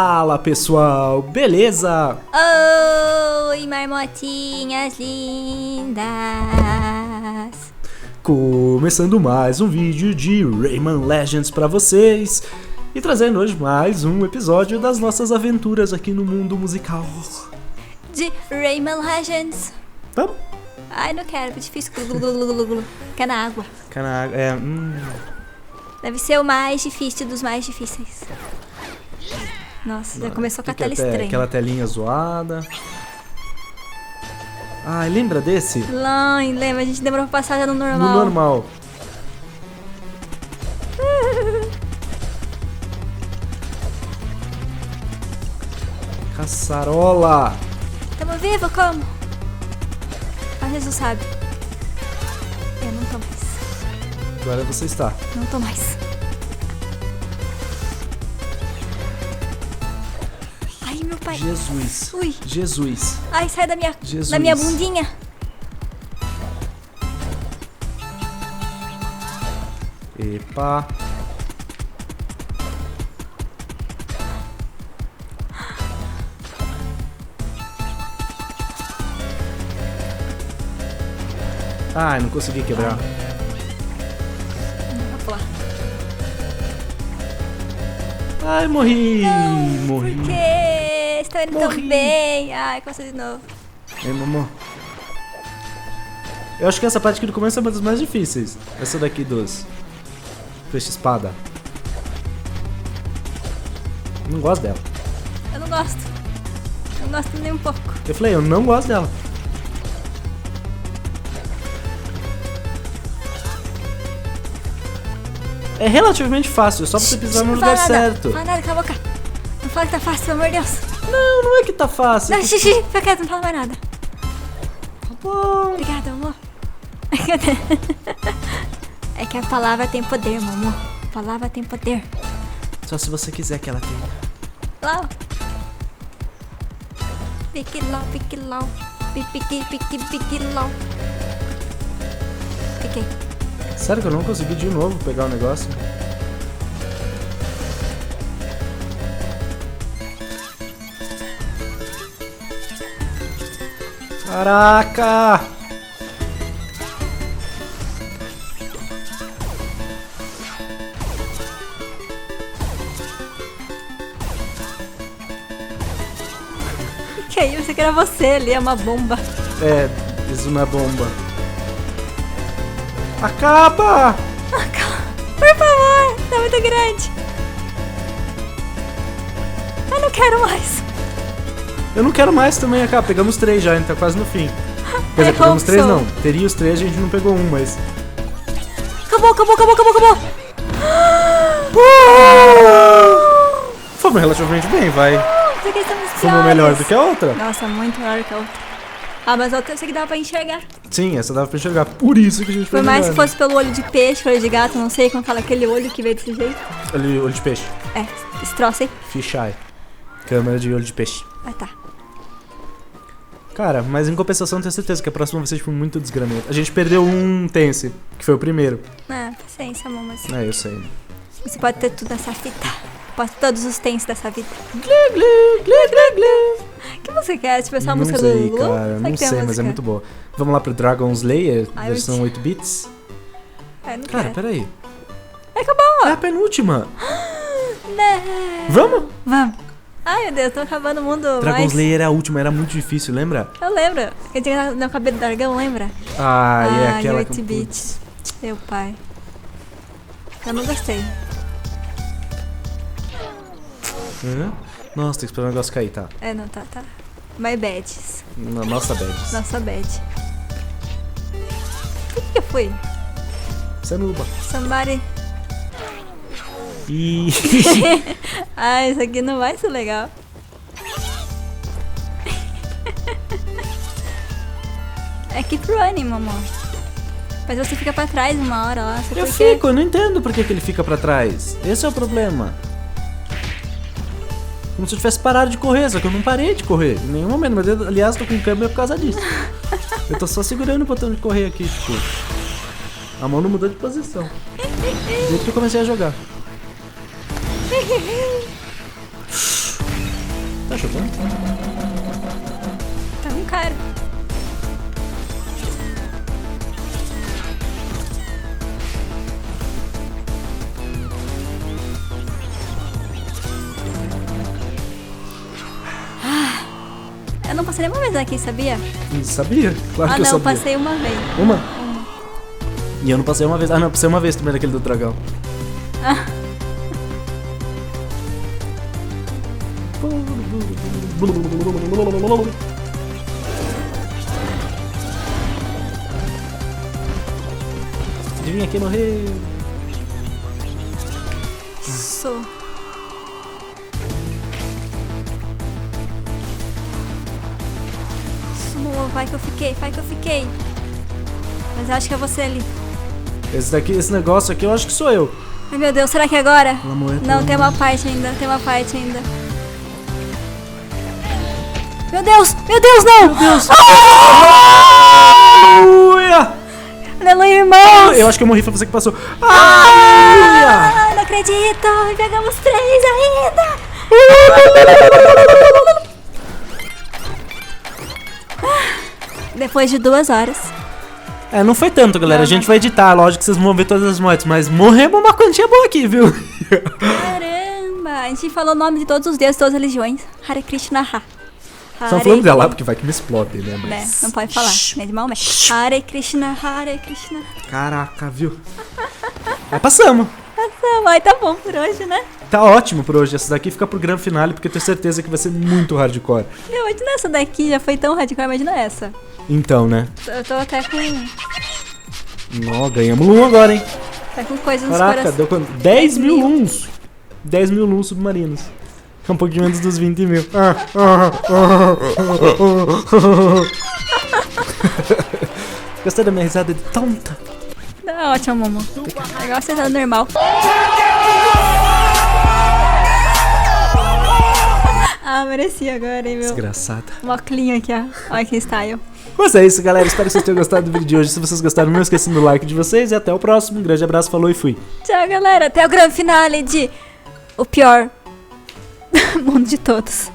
Fala pessoal, beleza? Oi, marmotinhas lindas. Começando mais um vídeo de Rayman Legends pra vocês e trazendo hoje mais um episódio das nossas aventuras aqui no mundo musical. De Rayman Legends. Vamos? Ai, não quero, é difícil. Quer na água. Quer na água? Deve ser o mais difícil dos mais difíceis. Nossa, já começou com a tela estranha. Aquela telinha zoada. Ah, lembra desse? Lembra, a gente demorou pra passar já no normal. No normal. Caçarola! Tamo vivo, como? Ah, Jesus sabe. Eu não tô mais. Agora você está. Não tô mais. Ai, meu pai. Jesus. Ui. Jesus. Ai, sai da Jesus. minha bundinha. Epa. Ai, não consegui quebrar. Vou pular. Ai, morri. Não, Morri. por quê? Estou indo Morri. tão bem. Ai, começou de novo. Ei, mamô. Eu acho que essa parte aqui do começo é uma das mais difíceis. Essa daqui dos peixe espada. Não gosto dela. Eu não gosto. Eu não gosto nem um pouco. Eu falei, eu não gosto dela. É relativamente fácil, é só você pisar no lugar certo. Não fala nada, cala a boca. Não fala que tá fácil, pelo amor de Deus. Não, não é que tá fácil. Não, xixi, fica quieto, não fala mais nada. Tá bom. Obrigada, amor. É que a palavra tem poder, meu amor. A palavra tem poder. Só se você quiser que ela tenha. Lá. Pique lá, pique lá. Pique lá. Piquei. Sério que eu não consegui de novo pegar o negócio? Caraca! Que aí, eu pensei que era você ali, é uma bomba. É, isso não é bomba. Acaba! Por favor, tá muito grande. Eu não quero mais. Eu não quero mais também, acaba. Pegamos 3 já, a gente tá quase no fim. Quer dizer, pegamos 3 não. Teria os 3, a gente não pegou um, mas... Acabou. Fomos relativamente bem, vai. Isso aqui estamos Fomos melhor do que a outra. Nossa, muito melhor que a outra. Ah, mas a outra eu sei que dava pra enxergar. Sim, essa dava pra enxergar. Por isso que a gente foi Por mais que melhor. fosse pelo olho de peixe, olho de gato, não sei como fala aquele olho que veio desse jeito. Olho de peixe. É, esse troço aí. Fisheye. Câmera de olho de peixe. Ah, tá. Cara, mas em compensação tenho certeza que a próxima vai ser tipo muito desgramento. A gente perdeu um Tense, que foi o primeiro. Ah, paciência, amor, mas É, eu sei. você pode ter tudo nessa fita. Pode ter todos os tensos dessa vida. Que música que é? Tipo, essa Não música sei, do Lulu? cara, não sei, mas é muito boa. Vamos lá pro Dragon Slayer, Ai, versão eu 8 bits. É, não Cara, quero. peraí. Acabou! É a penúltima. Né? Vamos? Vamos. Ai, meu Deus, tô acabando o mundo Dragon mais... Slayer era a última, era muito difícil, lembra? Eu lembro. Que tinha no cabelo do dragão, lembra? Ah, é aquela 8 que... bits. Meu pai. Eu não gostei. Hã? Nossa, tem que esperar o negócio cair, tá? É, não, tá. My badges. Nossa, Beds. Nossa bad. O que eu fui? Sanuba. Somebody... E... Ah, isso aqui não vai ser legal. É keep running, mamãe. Mas você fica pra trás uma hora lá. Eu fico, eu não entendo por que ele fica pra trás. Esse é o problema. Como se eu tivesse parado de correr, só que eu não parei de correr em nenhum momento. Mas eu, aliás, tô com câmera por causa disso. Eu tô só segurando o botão de correr aqui, tipo. A mão não mudou de posição. Desde que eu comecei a jogar. Tá chutando? Tá um cara. Eu não passei nenhuma vez aqui, sabia? Não sabia? Claro Ah, que eu não, sabia. passei uma vez. Uma? E eu não passei uma vez. Ah, não, passei uma vez também daquele do dragão. Ah. Adivinha quem morreu? Sou. Sumou, vai que eu fiquei, vai que eu fiquei. Mas eu acho que é você ali. Esse negócio aqui eu acho que sou eu. Ai meu Deus, será que é agora? Pelo amor de Não, Deus. tem uma parte ainda, tem uma parte ainda. Meu Deus, não! Meu Deus! Aleluia! Aleluia, irmãos! Eu acho que eu morri, foi você que passou. Aleluia! Ah, não acredito! E pegamos 3 ainda! Depois de 2 horas. É, não foi tanto, galera. A gente vai editar, lógico que vocês vão ver todas as mortes, mas morremos uma quantia boa aqui, viu? Caramba! A gente falou o nome de todos os deuses, todas as religiões. Hare Krishna Ha. Só falando dela, porque vai que me explode, né? Né, Mas... não pode falar, né, de Maomé. Hare Krishna, Hare Krishna. Caraca, viu? Aí passamos. Nossa, mas tá bom por hoje, né? Tá ótimo por hoje. Essa daqui fica pro grande finale, porque eu tenho certeza que vai ser muito hardcore. Meu, imagina essa daqui, já foi tão hardcore, imagina essa. Então, né? Eu tô até com Ó, ganhamos um agora, hein? coisa nos Caraca, corações. deu quanto? 10 mil luns. 10 mil luns submarinos. É um pouquinho menos dos 20 mil. Gostou da minha risada de tonta? Tá ótimo, Momo. Agora você tá normal. Ah, mereci agora, hein, meu. Desgraçada. Moclinho aqui, ó. Olha que style. Mas é isso, galera. Espero que vocês tenham gostado do vídeo de hoje. Se vocês gostaram, não esqueçam do like de vocês. E até o próximo. Um grande abraço, falou e fui. Tchau, galera. Até o grande finale de O Pior Mundo de Todos.